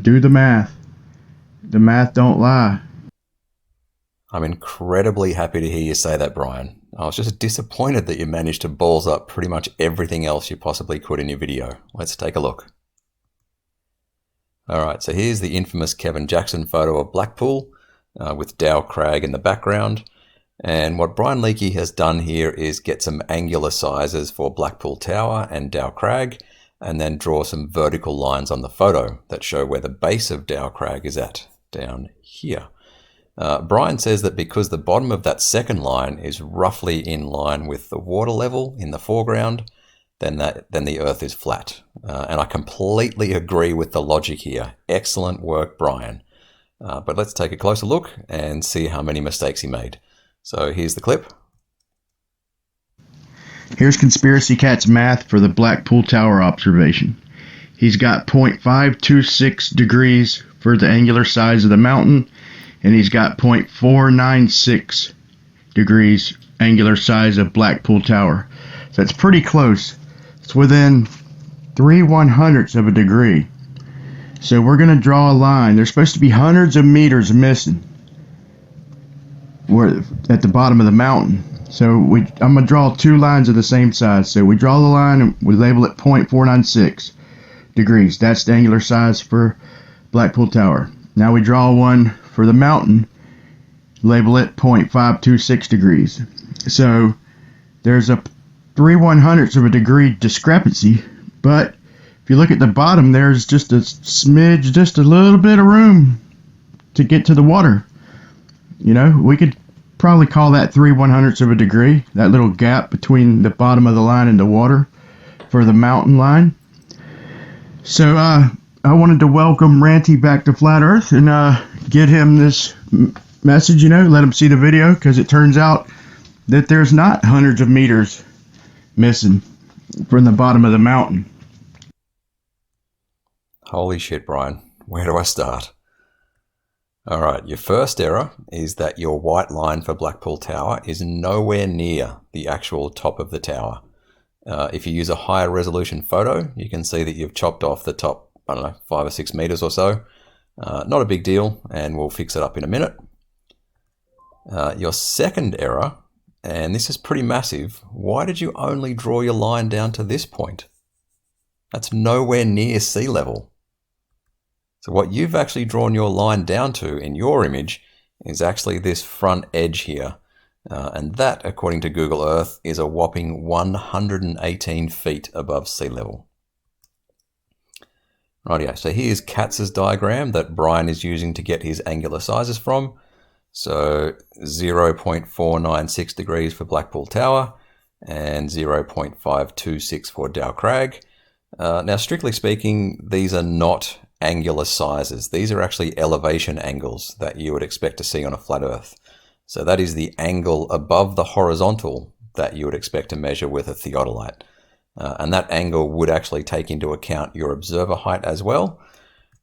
Do the math. The math don't lie. I'm incredibly happy to hear you say that, Brian. I was just disappointed that you managed to balls up pretty much everything else you possibly could in your video. Let's take a look. Alright, so here's the infamous Kevin Jackson photo of Blackpool with Dow Crag in the background. And what Brian Leakey has done here is get some angular sizes for Blackpool Tower and Dow Crag, and then draw some vertical lines on the photo that show where the base of Dow Crag is at, down here. Brian says that because the bottom of that second line is roughly in line with the water level in the foreground, then the Earth is flat. And I completely agree with the logic here. Excellent work, Brian. But let's take a closer look and see how many mistakes he made. So here's the clip. Here's Conspiracy Cat's math for the Blackpool Tower observation. He's got 0.526 degrees for the angular size of the mountain, and he's got 0.496 degrees angular size of Blackpool Tower. So it's pretty close. It's within 3/100ths of a degree. So we're going to draw a line. There's supposed to be hundreds of meters missing at the bottom of the mountain. So I'm going to draw two lines of the same size. So we draw the line and we label it 0.496 degrees. That's the angular size for Blackpool Tower. Now we draw one for the mountain, label it 0.526 degrees. So there's a 3/100ths of a degree discrepancy, but if you look at the bottom, there's just a smidge, just a little bit of room to get to the water. You know, we could probably call that 3/100ths of a degree, that little gap between the bottom of the line and the water for the mountain line. So I wanted to welcome Ranty back to Flat Earth and get him this message, let him see the video, because it turns out that there's not hundreds of meters missing from the bottom of the mountain. Holy shit, Brian. Where do I start? Alright, your first error is that your white line for Blackpool Tower is nowhere near the actual top of the tower. If you use a higher resolution photo, you can see that you've chopped off the top, 5 or 6 meters or so. Not a big deal, and we'll fix it up in a minute. Your second error, and this is pretty massive, why did you only draw your line down to this point? That's nowhere near sea level. So what you've actually drawn your line down to in your image is actually this front edge here. And that, according to Google Earth, is a whopping 118 feet above sea level. Rightio, so here's Katz's diagram that Brian is using to get his angular sizes from. So 0.496 degrees for Blackpool Tower and 0.526 for Dow Crag. Now, strictly speaking, these are not angular sizes. These are actually elevation angles that you would expect to see on a flat Earth. So that is the angle above the horizontal that you would expect to measure with a theodolite. And that angle would actually take into account your observer height as well,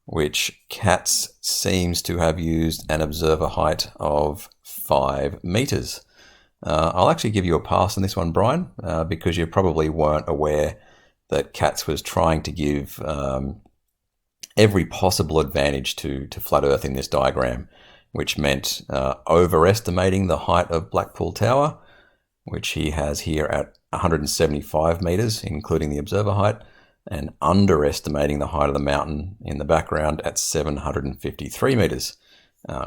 which Katz seems to have used an observer height of 5 meters. I'll actually give you a pass on this one, Brian, because you probably weren't aware that Katz was trying to give every possible advantage to Flat Earth in this diagram, which meant overestimating the height of Blackpool Tower, which he has here at 175 meters, including the observer height, and underestimating the height of the mountain in the background at 753 meters,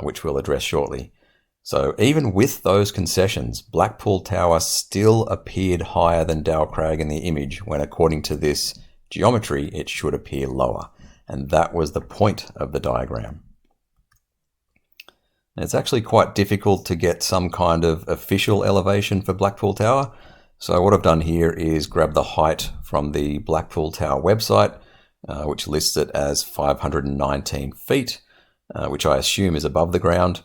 which we'll address shortly. So even with those concessions, Blackpool Tower still appeared higher than Dow Crag in the image, when according to this geometry, it should appear lower. And that was the point of the diagram. It's actually quite difficult to get some kind of official elevation for Blackpool Tower. So what I've done here is grab the height from the Blackpool Tower website, which lists it as 519 feet, which I assume is above the ground.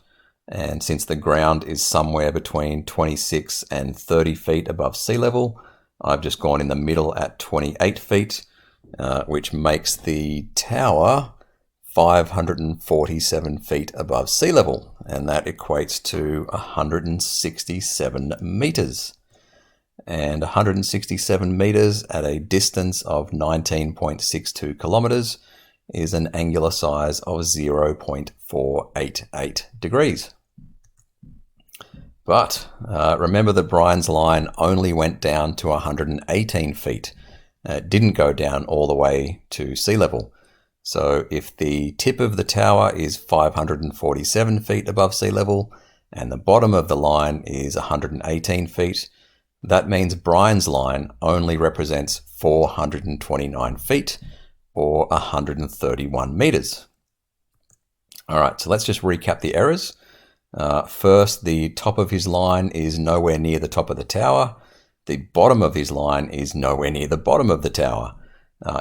And since the ground is somewhere between 26 and 30 feet above sea level, I've just gone in the middle at 28 feet, which makes the tower 547 feet above sea level, and that equates to 167 meters. And 167 meters at a distance of 19.62 kilometers is an angular size of 0.488 degrees. But remember that Brian's line only went down to 118 feet. It didn't go down all the way to sea level. So if the tip of the tower is 547 feet above sea level and the bottom of the line is 118 feet, that means Brian's line only represents 429 feet or 131 meters. All right, so let's just recap the errors. First, the top of his line is nowhere near the top of the tower. The bottom of his line is nowhere near the bottom of the tower.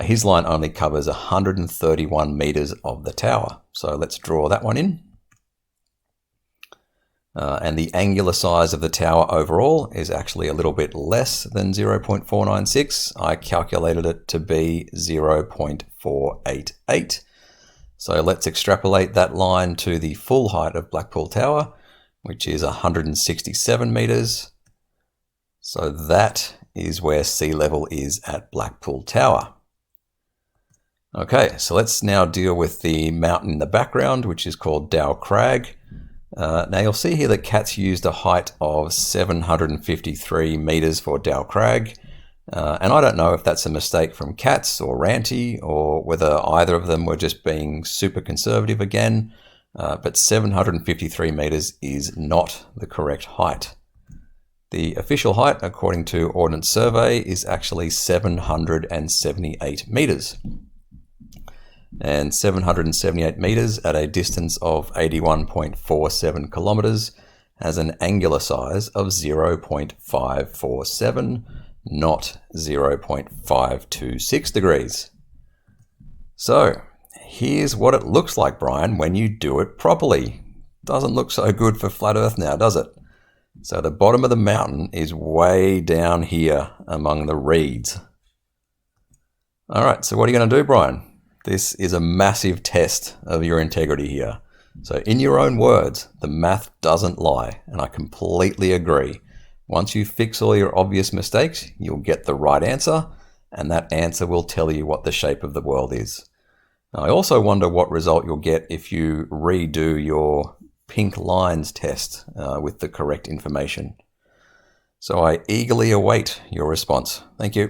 His line only covers 131 meters of the tower. So let's draw that one in. And the angular size of the tower overall is actually a little bit less than 0.496. I calculated it to be 0.488. So let's extrapolate that line to the full height of Blackpool Tower, which is 167 meters. So that is where sea level is at Blackpool Tower. Okay, so let's now deal with the mountain in the background, which is called Dow Crag. Now you'll see here that Cat's used a height of 753 meters for Dow Crag. And I don't know if that's a mistake from Katz or Ranty or whether either of them were just being super conservative again, but 753 meters is not the correct height. The official height, according to Ordnance Survey, is actually 778 meters. And 778 meters at a distance of 81.47 kilometers has an angular size of 0.547, not 0.526 degrees. So here's what it looks like, Brian, when you do it properly. Doesn't look so good for flat Earth now, does it? So the bottom of the mountain is way down here among the reeds. All right, so what are you going to do, Brian? This is a massive test of your integrity here. So in your own words, the math doesn't lie, and I completely agree. Once you fix all your obvious mistakes, you'll get the right answer, and that answer will tell you what the shape of the world is. Now, I also wonder what result you'll get if you redo your pink lines test with the correct information. So I eagerly await your response. Thank you.